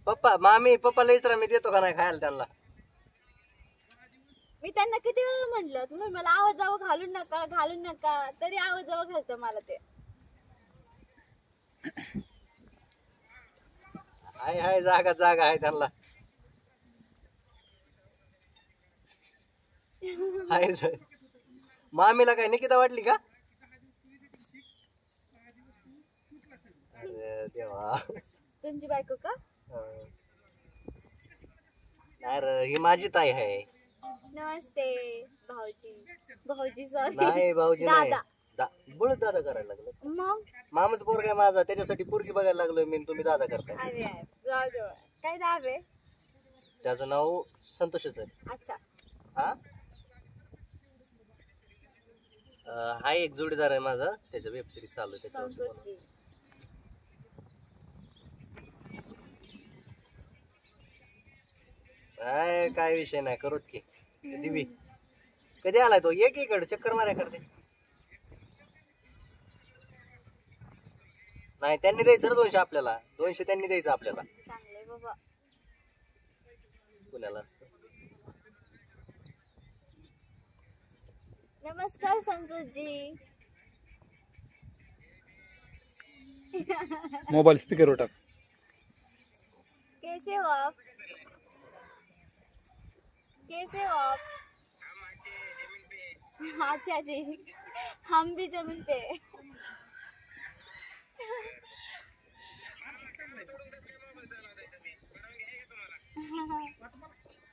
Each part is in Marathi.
पप्पा मामी पप्पाला विचारा मी देतो का नाही खायला त्यांना. मी त्यांना किती वेळा म्हंटल तुम्ही मला आवाजावं घालून नका तरी आवाजावं घालतं मला ते. हाय जागा आहे त्यांना. हाय मामीला काय निकिता वाटली का? अरे देवा. तुमची बायको का? नाही रे ही माझी ताई आहे. नमस्ते भाऊजी सॉरी. नाही भाऊजी नाही. दादा. बुळत दादा करायला लागलो. मग मामाच पोरगा आहे माझा त्याच्यासाठी पोरगी बघायला लागलोय मी. तुम्ही दादा करताय. अरे काय नाव आहे? त्याचं नाव संतोषच आहे. अच्छा. हा हा एक जोडीदार आहे माझा. त्याच्या वेब सिरीज चालू आहे संतोषजी. काय विषय नाही करूत की. कधी आलाय तो? एक इकडे चक्कर माराय करते. नाही त्यांनी द्यायचं 200 आपल्याला. 200 त्यांनी द्यायचं आपल्याला. चांगले बाबा. पुण्याला असतं. नमस्कार संतोषजी. मोबाईल स्पीकर वर टाक. कैसे हो आप? अच्छा जी हम भी जमीन पे.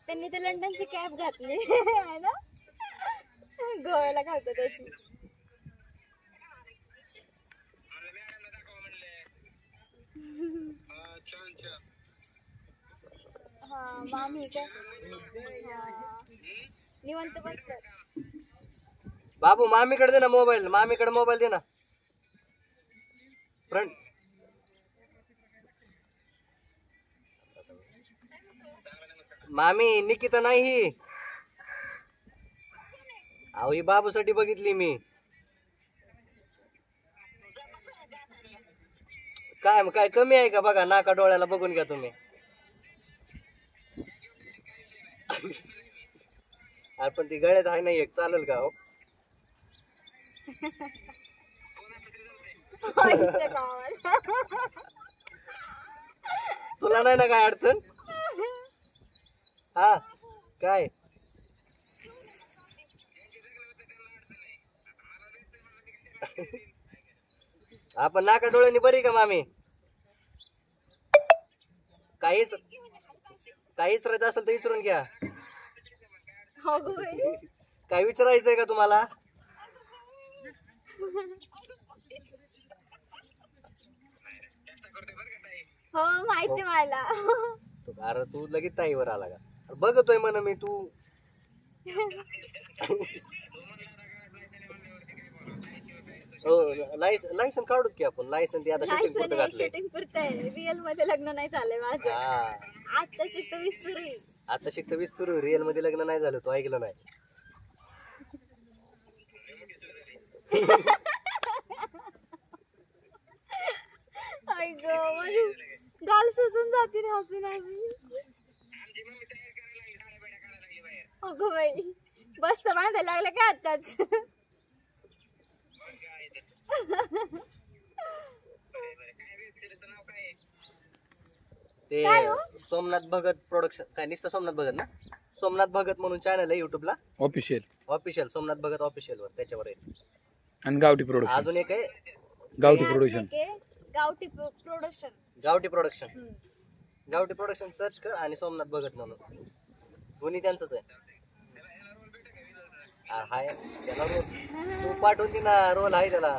त्यांनी तर लंडनची कॅब घातली आहे ना. गोव्याला घालतो तशी. हा मामी का? निवांत बसतात. बाबू मामीकडे दे ना मोबाईल. मामीकडे मोबाईल दे ना. फ्रंट मामी निकिता नाही. अहो ही बाबूसाठी बघितली मी. काय कमी आहे का बघा. नाका डोळ्याला बघून घ्या तुम्ही. पण ती गळ्यात आहे नाही एक. चालेल का? हो तुला नाही ना काय अडचण? हा काय आपण नाका डोळ्यांनी बरी का मामी? काहीच राहायचं असेल तर विचारून घ्या. काय विचारायचंय का तुम्हाला? हो माहिती मला. अरे तू लगेच ताईवर आला का? बघतोय म्हण मी. तू लायसन काढूत की आपण. Licence shooting पुरतंय. रिअल मध्ये लग्न नाही झालंय माझं. आता शिकतो 20 सुरू. रिअल मध्ये लग्न नाही झालं. तो ऐकलं नाही. माझी गाल सुटून जाते रे हसून हसून. अगो बाई बस तर बांधायला लागलं का आताच? ते सोमनाथ भगत प्रोडक्शन. काय नुसतं सोमनाथ भगत ना? सोमनाथ भगत म्हणून चॅनल आहे युट्यूबला. ऑफिशियल सोमनाथ भगत ऑफिशियल वर. त्याच्यावर आहे. आणि गावठी प्रोडक्शन. अजून एक आहे गावठी प्रोडक्शन. गावठी प्रोडक्शन सर्च कर आणि सोमनाथ भगत म्हणून. दोन्ही त्यांचंच आहे. हाय त्याला रोल तू पाठवून दे ना. रोल आहे त्याला.